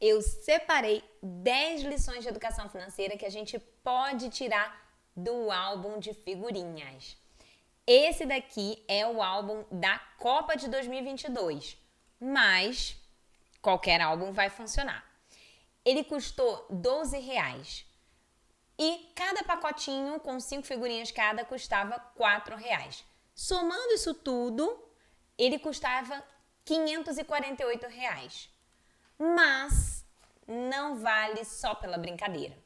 eu separei 10 lições de educação financeira que a gente pode tirar do álbum de figurinhas. Esse daqui é o álbum da Copa de 2022, mas qualquer álbum vai funcionar. Ele custou R$12 e cada pacotinho com 5 figurinhas cada custava R$4. Somando isso tudo, ele custava R$548. Mas não vale só pela brincadeira.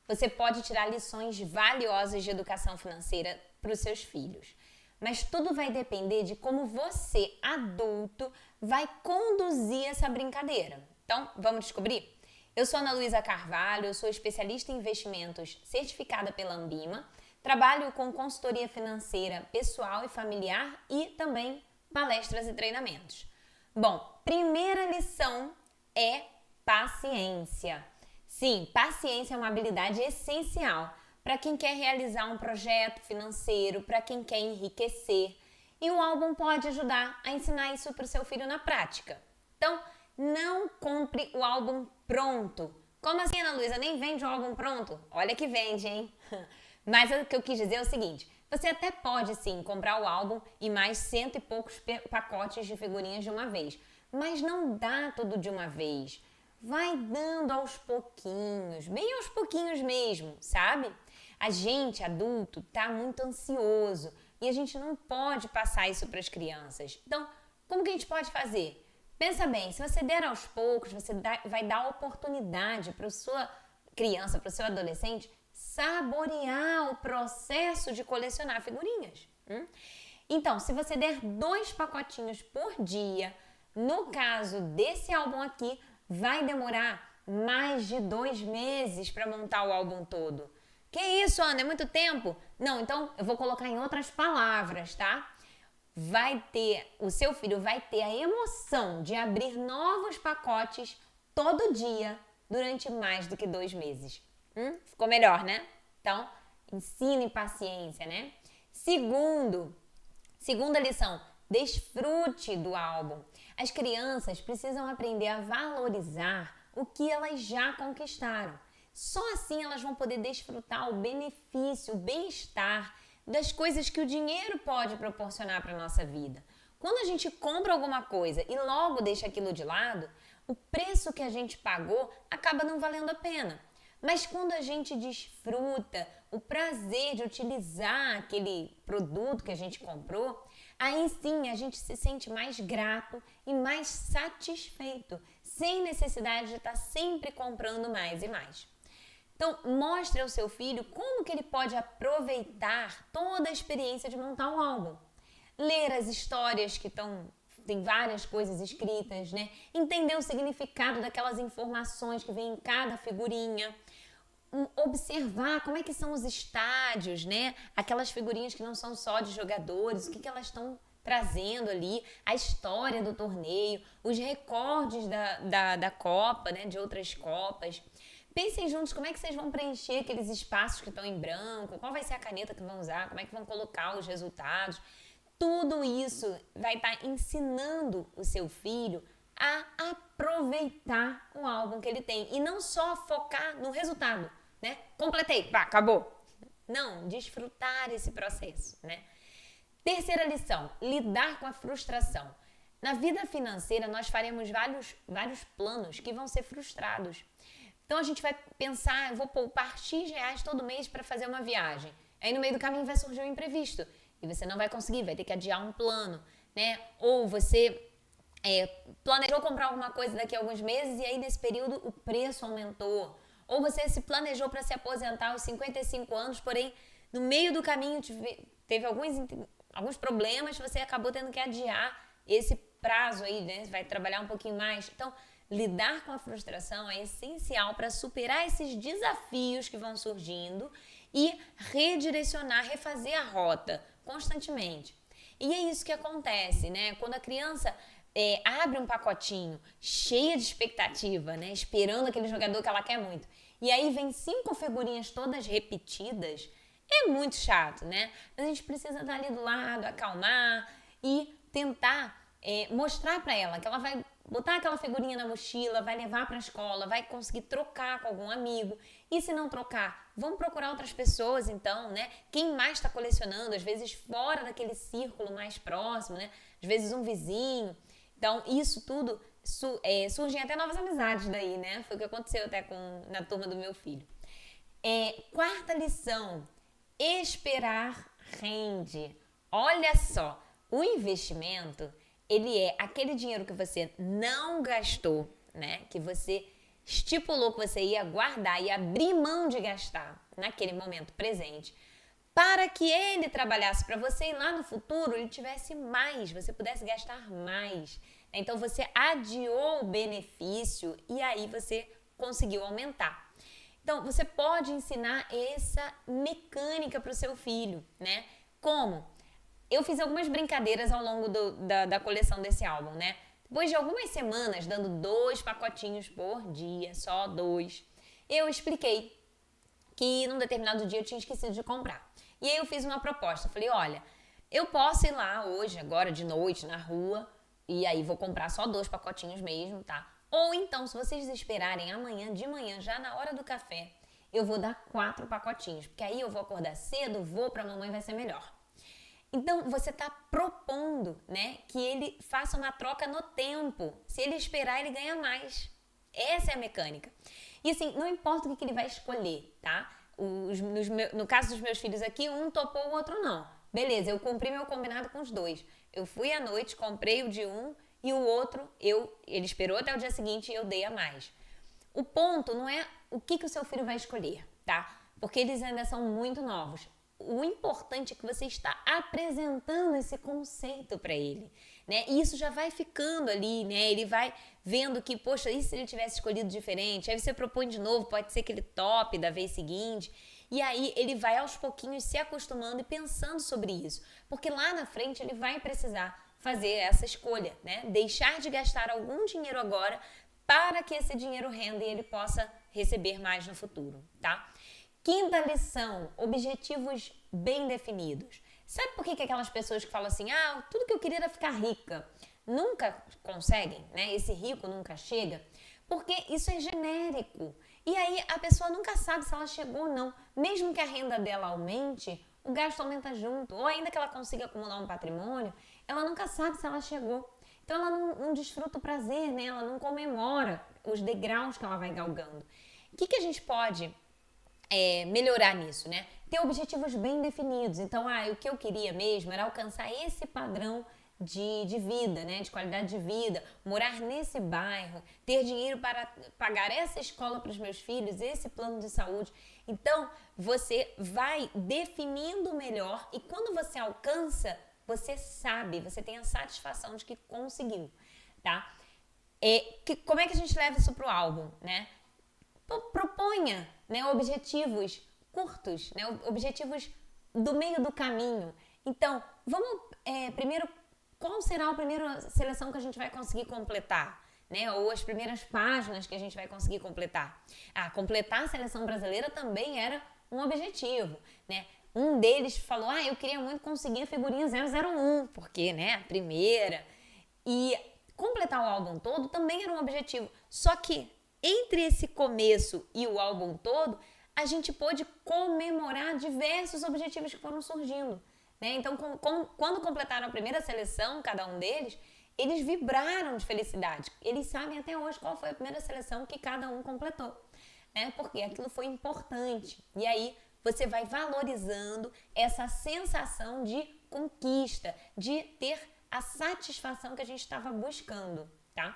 Você pode tirar lições valiosas de educação financeira para os seus filhos. Mas tudo vai depender de como você, adulto, vai conduzir essa brincadeira. Então, vamos descobrir? Eu sou Ana Luísa Carvalho, eu sou especialista em investimentos certificada pela Ambima, trabalho com consultoria financeira pessoal e familiar e também palestras e treinamentos. Bom, primeira lição é paciência. Sim, paciência é uma habilidade essencial para quem quer realizar um projeto financeiro, para quem quer enriquecer. E o álbum pode ajudar a ensinar isso para o seu filho na prática. Então, não compre o álbum pronto. Como assim, Ana Luísa? Nem vende o álbum pronto? Olha que vende, hein? Mas o que eu quis dizer é o seguinte: você até pode sim comprar o álbum e mais 100 e poucos pacotes de figurinhas de uma vez. Mas não dá tudo de uma vez. Vai dando aos pouquinhos, bem aos pouquinhos mesmo, sabe? A gente, adulto, tá muito ansioso e a gente não pode passar isso para as crianças. Então, como que a gente pode fazer? Pensa bem, se você der aos poucos, você vai dar oportunidade para a sua criança, para o seu adolescente, saborear o processo de colecionar figurinhas. Então, se você der 2 pacotinhos por dia, no caso desse álbum aqui, vai demorar mais de 2 meses para montar o álbum todo. Que isso, Ana? É muito tempo? Não, então eu vou colocar em outras palavras, tá? O seu filho vai ter a emoção de abrir novos pacotes todo dia durante mais do que 2 meses. Ficou melhor, né? Então, ensine paciência, né? Segunda lição, desfrute do álbum. As crianças precisam aprender a valorizar o que elas já conquistaram. Só assim elas vão poder desfrutar o benefício, o bem-estar das coisas que o dinheiro pode proporcionar para a nossa vida. Quando a gente compra alguma coisa e logo deixa aquilo de lado, o preço que a gente pagou acaba não valendo a pena. Mas quando a gente desfruta o prazer de utilizar aquele produto que a gente comprou, aí sim a gente se sente mais grato e mais satisfeito, sem necessidade de estar sempre comprando mais e mais. Então, mostre ao seu filho como que ele pode aproveitar toda a experiência de montar um álbum. Ler as histórias que tem várias coisas escritas, né? Entender o significado daquelas informações que vem em cada figurinha. Observar como é que são os estádios, né? Aquelas figurinhas que não são só de jogadores, o que elas estão trazendo ali, a história do torneio, os recordes da Copa, né? De outras Copas. Pensem juntos como é que vocês vão preencher aqueles espaços que estão em branco, qual vai ser a caneta que vão usar, como é que vão colocar os resultados. Tudo isso vai estar ensinando o seu filho a aproveitar o álbum que ele tem e não só focar no resultado, né? Completei, pá, acabou. Não, desfrutar esse processo, né? Terceira lição, lidar com a frustração. Na vida financeira, nós faremos vários planos que vão ser frustrados. Então, a gente vai pensar, eu vou poupar X todo mês para fazer uma viagem. Aí, no meio do caminho, vai surgir um imprevisto. E você não vai conseguir, vai ter que adiar um plano, né? Ou você planejou comprar alguma coisa daqui a alguns meses e aí, nesse período, o preço aumentou. Ou você se planejou para se aposentar aos 55 anos, porém, no meio do caminho teve alguns problemas, você acabou tendo que adiar esse prazo aí, né? Você vai trabalhar um pouquinho mais. Então, lidar com a frustração é essencial para superar esses desafios que vão surgindo e redirecionar, refazer a rota constantemente. E é isso que acontece, né? Quando a criança abre um pacotinho cheia de expectativa, né? Esperando aquele jogador que ela quer muito. E aí vem 5 figurinhas todas repetidas. É muito chato, né? Mas a gente precisa estar ali do lado, acalmar e tentar mostrar para ela que ela vai botar aquela figurinha na mochila, vai levar para a escola, vai conseguir trocar com algum amigo. E se não trocar, vamos procurar outras pessoas então, né? Quem mais está colecionando, às vezes fora daquele círculo mais próximo, né? Às vezes um vizinho. Então, isso tudo surgem até novas amizades daí, né? Foi o que aconteceu até na turma do meu filho. Quarta lição, esperar rende. Olha só, o investimento, ele é aquele dinheiro que você não gastou, né? Que você estipulou que você ia guardar e abrir mão de gastar naquele momento presente, para que ele trabalhasse para você e lá no futuro ele tivesse mais, você pudesse gastar mais. Então você adiou o benefício e aí você conseguiu aumentar. Então você pode ensinar essa mecânica para o seu filho, né? Como? Eu fiz algumas brincadeiras ao longo da coleção desse álbum, né? Depois de algumas semanas, dando 2 pacotinhos por dia, só 2, eu expliquei que num determinado dia eu tinha esquecido de comprar. E aí eu fiz uma proposta, falei, olha, eu posso ir lá hoje, agora de noite, na rua, e aí vou comprar só 2 pacotinhos mesmo, tá? Ou então, se vocês esperarem amanhã de manhã, já na hora do café, eu vou dar 4 pacotinhos, porque aí eu vou acordar cedo, vou pra mamãe, vai ser melhor. Então, você está propondo, né, que ele faça uma troca no tempo. Se ele esperar, ele ganha mais. Essa é a mecânica. E assim, não importa o que ele vai escolher, tá? No caso dos meus filhos aqui, um topou, o outro não. Beleza, eu cumpri meu combinado com os 2. Eu fui à noite, comprei o de um e o outro, ele esperou até o dia seguinte e eu dei a mais. O ponto não é o que o seu filho vai escolher, tá? Porque eles ainda são muito novos. O importante é que você está apresentando esse conceito para ele, né? E isso já vai ficando ali, né? Ele vai vendo que, poxa, e se ele tivesse escolhido diferente? Aí você propõe de novo, pode ser que ele tope da vez seguinte. E aí ele vai aos pouquinhos se acostumando e pensando sobre isso. Porque lá na frente ele vai precisar fazer essa escolha, né? Deixar de gastar algum dinheiro agora para que esse dinheiro renda e ele possa receber mais no futuro, tá? Quinta lição, objetivos bem definidos. Sabe por que aquelas pessoas que falam assim, tudo que eu queria era ficar rica, nunca conseguem, né? Esse rico nunca chega, porque isso é genérico. E aí a pessoa nunca sabe se ela chegou ou não. Mesmo que a renda dela aumente, o gasto aumenta junto. Ou ainda que ela consiga acumular um patrimônio, ela nunca sabe se ela chegou. Então ela não desfruta o prazer, né? Ela não comemora os degraus que ela vai galgando. O que a gente pode melhorar nisso, né? Ter objetivos bem definidos. Então, o que eu queria mesmo era alcançar esse padrão de vida, né? De qualidade de vida, morar nesse bairro, ter dinheiro para pagar essa escola para os meus filhos, esse plano de saúde. Então, você vai definindo melhor e quando você alcança, você sabe, você tem a satisfação de que conseguiu, tá? Como é que a gente leva isso pro álbum, né? Proponha, né, objetivos curtos, né, objetivos do meio do caminho. Então, vamos primeiro, qual será a primeira seleção que a gente vai conseguir completar? Né, ou as primeiras páginas que a gente vai conseguir completar? Completar a seleção brasileira também era um objetivo, né? Um deles falou, eu queria muito conseguir a figurinha 001, porque, né, a primeira. E completar o álbum todo também era um objetivo. Só que entre esse começo e o álbum todo, a gente pôde comemorar diversos objetivos que foram surgindo, né? Então, quando completaram a primeira seleção, cada um deles, eles vibraram de felicidade. Eles sabem até hoje qual foi a primeira seleção que cada um completou, né? Porque aquilo foi importante. E aí, você vai valorizando essa sensação de conquista, de ter a satisfação que a gente estava buscando, tá?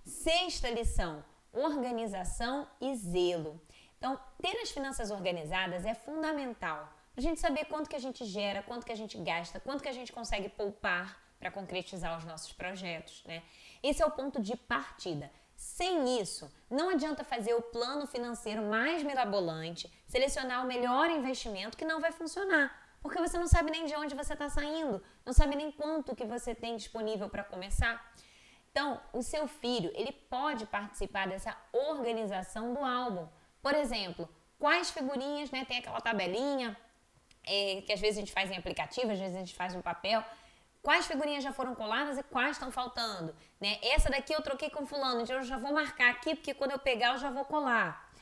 Sexta lição, organização e zelo. Então, ter as finanças organizadas é fundamental para a gente saber quanto que a gente gera, quanto que a gente gasta, quanto que a gente consegue poupar para concretizar os nossos projetos, né? Esse é o ponto de partida. Sem isso, não adianta fazer o plano financeiro mais mirabolante, selecionar o melhor investimento que não vai funcionar, porque você não sabe nem de onde você está saindo, não sabe nem quanto que você tem disponível para começar. Então, o seu filho, ele pode participar dessa organização do álbum. Por exemplo, quais figurinhas, né? Tem aquela tabelinha que às vezes a gente faz em aplicativo, às vezes a gente faz no papel. quais figurinhas já foram coladas e quais estão faltando, né? Essa daqui eu troquei com fulano, então eu já vou marcar aqui, porque quando eu pegar eu já vou colar.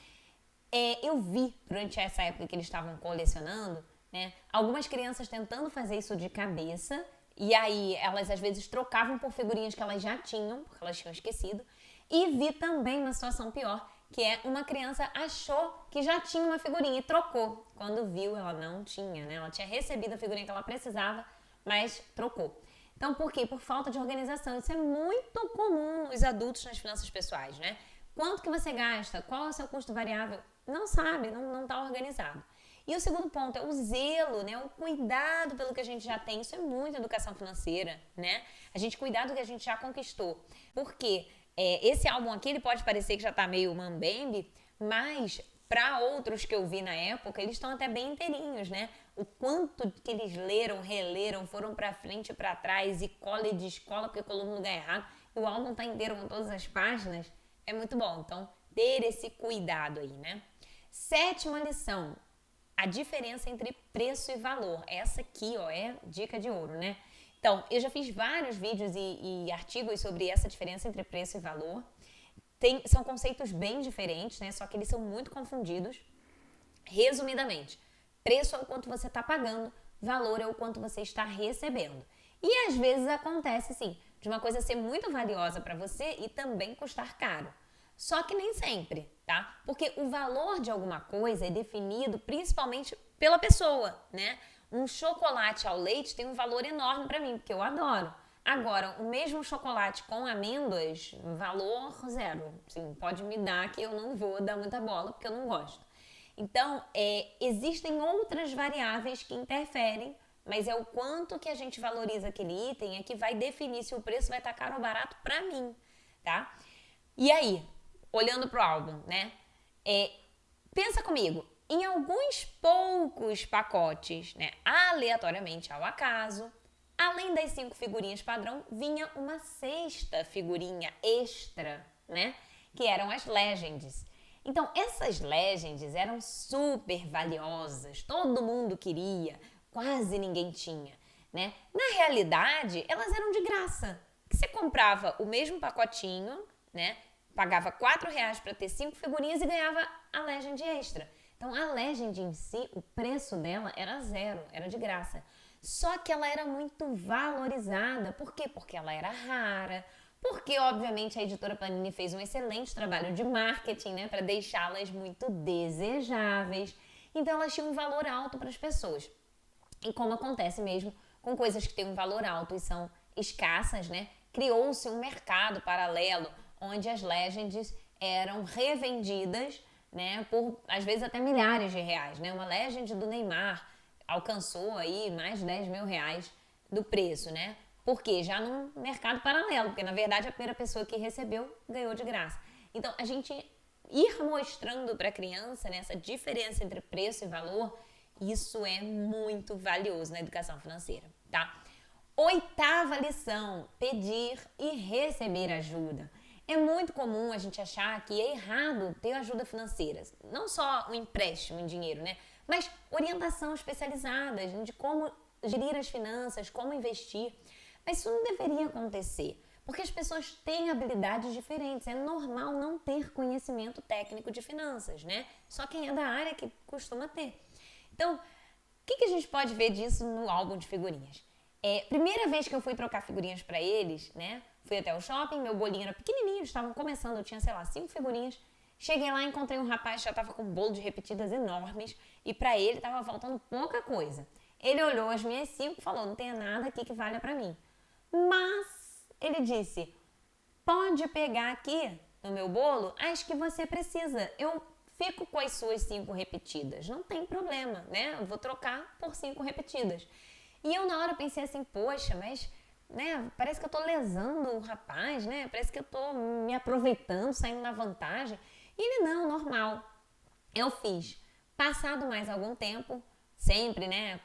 Eu vi, durante essa época que eles estavam colecionando, né, algumas crianças tentando fazer isso de cabeça, e aí elas às vezes trocavam por figurinhas que elas já tinham, porque elas tinham esquecido, e vi também uma situação pior, que é uma criança achou que já tinha uma figurinha e trocou. Quando viu, ela não tinha, né? Ela tinha recebido a figurinha que ela precisava, mas trocou. Então, por quê? Por falta de organização. Isso é muito comum nos adultos nas finanças pessoais, né? Quanto que você gasta? Qual é o seu custo variável? Não sabe, não está organizado. E o segundo ponto é o zelo, né? O cuidado pelo que a gente já tem. Isso é muito educação financeira, né? A gente cuidar do que a gente já conquistou. Por quê? Esse álbum aqui, ele pode parecer que já tá meio mambembe, mas para outros que eu vi na época, eles estão até bem inteirinhos, né? O quanto que eles leram, releram, foram para frente e para trás, e cola e descola porque colou no lugar errado, e o álbum tá inteiro com todas as páginas, é muito bom. Então, ter esse cuidado aí, né? 7ª lição, a diferença entre preço e valor. Essa aqui, ó, é dica de ouro, né? Então, eu já fiz vários vídeos e artigos sobre essa diferença entre preço e valor. São conceitos bem diferentes, né? Só que eles são muito confundidos. Resumidamente, preço é o quanto você está pagando, valor é o quanto você está recebendo. E às vezes acontece, sim, de uma coisa ser muito valiosa para você e também custar caro. Só que nem sempre, tá? Porque o valor de alguma coisa é definido principalmente pela pessoa, né? Um chocolate ao leite tem um valor enorme para mim, porque eu adoro. Agora, o mesmo chocolate com amêndoas, valor zero. Sim, pode me dar que eu não vou dar muita bola, porque eu não gosto. Então, existem outras variáveis que interferem, mas é o quanto que a gente valoriza aquele item é que vai definir se o preço vai estar caro ou barato para mim, tá? E aí, olhando pro álbum, né? Pensa comigo, em alguns poucos pacotes, né, aleatoriamente ao acaso, além das 5 figurinhas padrão, vinha uma 6ª figurinha extra, né? Que eram as Legends. Então, essas Legends eram super valiosas, todo mundo queria, quase ninguém tinha, né? Na realidade, elas eram de graça. Você comprava o mesmo pacotinho, né? Pagava R$4 para ter 5 figurinhas e ganhava a Legend extra. Então, a Legend em si, o preço dela era zero, era de graça. Só que ela era muito valorizada. Por quê? Porque ela era rara. Porque, obviamente, a editora Panini fez um excelente trabalho de marketing, né? Para deixá-las muito desejáveis. Então, elas tinham um valor alto para as pessoas. E como acontece mesmo com coisas que têm um valor alto e são escassas, né? Criou-se um mercado paralelo onde as Legends eram revendidas, né, por, às vezes, até milhares de reais, né? Uma Legend do Neymar alcançou aí mais de R$10 mil do preço, né? Por quê? Já num mercado paralelo, porque, na verdade, a primeira pessoa que recebeu ganhou de graça. Então, a gente ir mostrando para a criança, né, essa diferença entre preço e valor, isso é muito valioso na educação financeira, tá? 8ª lição, pedir e receber ajuda. É muito comum a gente achar que é errado ter ajuda financeira. Não só um empréstimo em dinheiro, né? Mas orientação especializada de como gerir as finanças, como investir. Mas isso não deveria acontecer, porque as pessoas têm habilidades diferentes. É normal não ter conhecimento técnico de finanças, né? Só quem é da área que costuma ter. Então, o que a gente pode ver disso no álbum de figurinhas? Primeira vez que eu fui trocar figurinhas para eles, né? Fui até o shopping, meu bolinho era pequenininho, eles estavam começando, eu tinha, sei lá, 5 figurinhas. Cheguei lá, encontrei um rapaz que já tava com um bolo de repetidas enormes e para ele tava faltando pouca coisa. Ele olhou as minhas 5 e falou, não tem nada aqui que valha para mim. Mas ele disse, pode pegar aqui no meu bolo as que você precisa. Eu fico com as suas 5 repetidas, não tem problema, né? Eu vou trocar por 5 repetidas. E eu na hora pensei assim, poxa, mas, né, parece que eu tô lesando o rapaz, né? Parece que eu tô me aproveitando, saindo na vantagem. E ele, não, normal. Eu fiz. Passado mais algum tempo, sempre, né,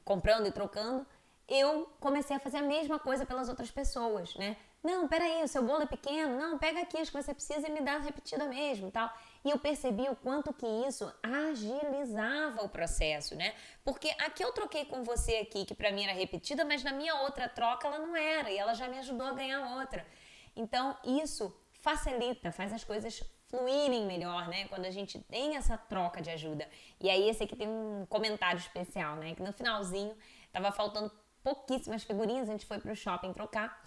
comprando e trocando, eu comecei a fazer a mesma coisa pelas outras pessoas, né? Não, peraí, o seu bolo é pequeno, não, pega aqui as que você precisa e me dá repetida mesmo, tal. E eu percebi o quanto que isso agilizava o processo, né? Porque a que eu troquei com você aqui, que pra mim era repetida, mas na minha outra troca ela não era, e ela já me ajudou a ganhar outra. Então, isso facilita, faz as coisas fluírem melhor, né? Quando a gente tem essa troca de ajuda. E aí esse aqui tem um comentário especial, né? Que no finalzinho tava faltando pouquíssimas figurinhas, a gente foi pro shopping trocar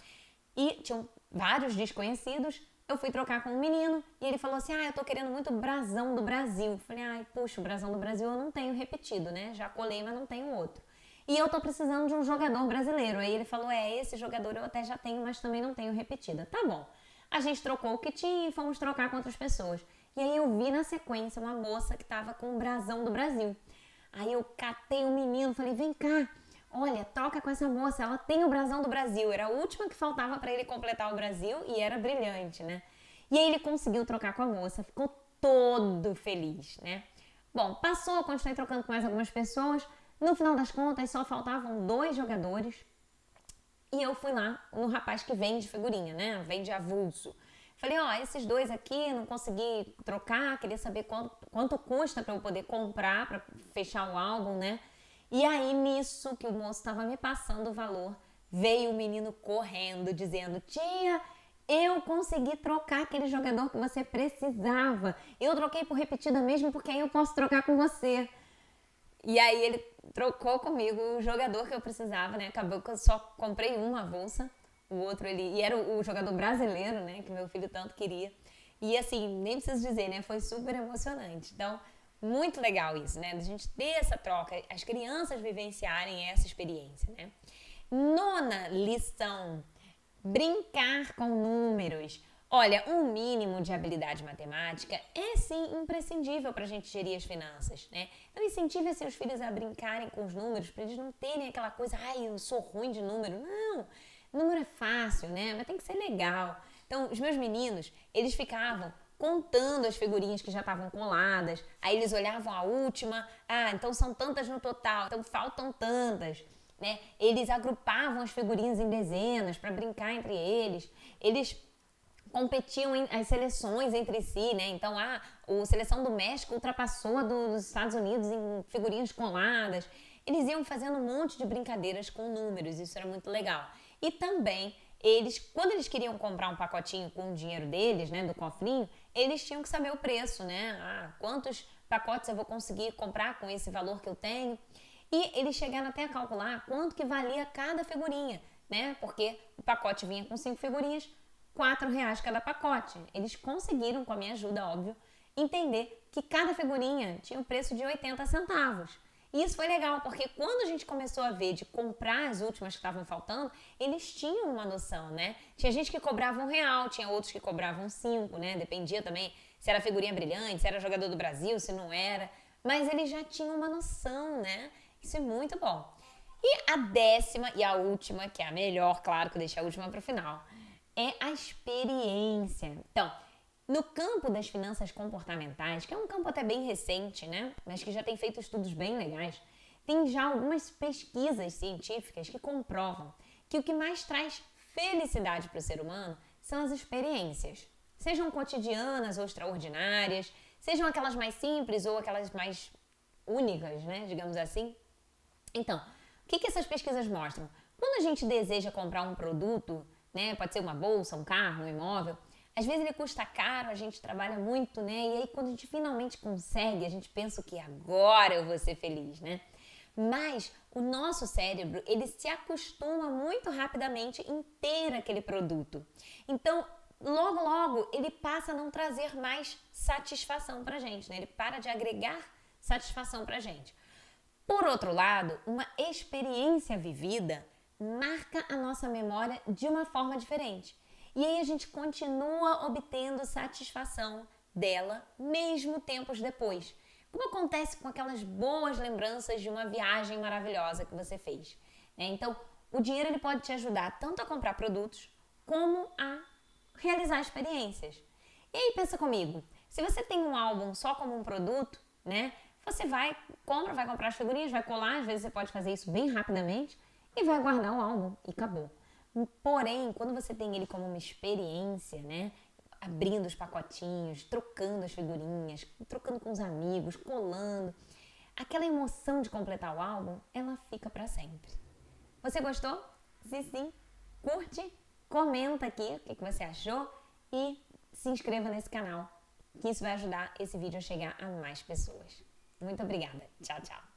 e tinham vários desconhecidos. Eu fui trocar com um menino e ele falou assim: eu tô querendo muito o brasão do Brasil. Eu falei: puxa, o brasão do Brasil eu não tenho repetido, né? Já colei, mas não tenho outro. E eu tô precisando de um jogador brasileiro. Aí ele falou: esse jogador eu até já tenho, mas também não tenho repetida. Tá bom. A gente trocou o que tinha e fomos trocar com outras pessoas. E aí eu vi na sequência uma moça que tava com o brasão do Brasil. Aí eu catei o menino, falei: vem cá, olha, troca com essa moça, ela tem o brasão do Brasil. Era a última que faltava para ele completar o Brasil e era brilhante, né? E aí ele conseguiu trocar com a moça, ficou todo feliz, né? Bom, passou, continuei trocando com mais algumas pessoas. No final das contas, só faltavam 2 jogadores. E eu fui lá no rapaz que vende figurinha, né? Vende avulso. Falei: esses 2 aqui, não consegui trocar, queria saber quanto custa para eu poder comprar, para fechar o álbum, né? E aí, nisso que o moço estava me passando o valor, veio o menino correndo, dizendo: tia, eu consegui trocar aquele jogador que você precisava. Eu troquei por repetida mesmo, porque aí eu posso trocar com você. E aí ele trocou comigo o jogador que eu precisava, né? Acabou que eu só comprei uma avulsa. O outro e era o jogador brasileiro, né? Que meu filho tanto queria. E assim, nem preciso dizer, né? Foi super emocionante. Então, muito legal isso, né? Da gente ter essa troca, as crianças vivenciarem essa experiência, né? 9ª lição: brincar com números. Olha, um mínimo de habilidade matemática é sim imprescindível para a gente gerir as finanças, né? Então incentive seus filhos a brincarem com os números, para eles não terem aquela coisa: eu sou ruim de número. Não, número é fácil, né? Mas tem que ser legal. Então, os meus meninos, eles ficavam contando as figurinhas que já estavam coladas, aí eles olhavam a última: então são tantas no total, então faltam tantas, né? Eles agrupavam as figurinhas em dezenas para brincar entre eles. Eles competiam as seleções entre si, né? Então, a seleção do México ultrapassou a dos Estados Unidos em figurinhas coladas. Eles iam fazendo um monte de brincadeiras com números, isso era muito legal. E também, quando eles queriam comprar um pacotinho com o dinheiro deles, né, do cofrinho, eles tinham que saber o preço, né? Quantos pacotes eu vou conseguir comprar com esse valor que eu tenho? E eles chegaram até a calcular quanto que valia cada figurinha, né? Porque o pacote vinha com 5 figurinhas, R$4 cada pacote. Eles conseguiram, com a minha ajuda, óbvio, entender que cada figurinha tinha o preço de 80 centavos. E isso foi legal, porque quando a gente começou a ver de comprar as últimas que estavam faltando, eles tinham uma noção, né? Tinha gente que cobrava R$1, tinha outros que cobravam 5, né? Dependia também se era figurinha brilhante, se era jogador do Brasil, se não era. Mas eles já tinham uma noção, né? Isso é muito bom. E a 10ª e a última, que é a melhor, claro que eu deixei a última para o final, é a experiência. Então, no campo das finanças comportamentais, que é um campo até bem recente, né? Mas que já tem feito estudos bem legais, tem já algumas pesquisas científicas que comprovam que o que mais traz felicidade para o ser humano são as experiências. Sejam cotidianas ou extraordinárias, sejam aquelas mais simples ou aquelas mais únicas, né? Digamos assim. Então, o que essas pesquisas mostram? Quando a gente deseja comprar um produto, né? Pode ser uma bolsa, um carro, um imóvel. Às vezes ele custa caro, a gente trabalha muito, né? E aí quando a gente finalmente consegue, a gente pensa que agora eu vou ser feliz, né? Mas o nosso cérebro, ele se acostuma muito rapidamente em ter aquele produto. Então, logo, logo, ele passa a não trazer mais satisfação pra gente, né? Ele para de agregar satisfação pra gente. Por outro lado, uma experiência vivida marca a nossa memória de uma forma diferente. E aí a gente continua obtendo satisfação dela, mesmo tempos depois. Como acontece com aquelas boas lembranças de uma viagem maravilhosa que você fez, né? Então, o dinheiro ele pode te ajudar tanto a comprar produtos, como a realizar experiências. E aí, pensa comigo, se você tem um álbum só como um produto, né? Você vai comprar as figurinhas, vai colar, às vezes você pode fazer isso bem rapidamente, e vai guardar o álbum e acabou. Porém, quando você tem ele como uma experiência, né? abrindo os pacotinhos, trocando as figurinhas, trocando com os amigos, colando. Aquela emoção de completar o álbum, ela fica para sempre. Você gostou? Se sim, curte, comenta aqui o que você achou e se inscreva nesse canal, que isso vai ajudar esse vídeo a chegar a mais pessoas. Muito obrigada. Tchau, tchau.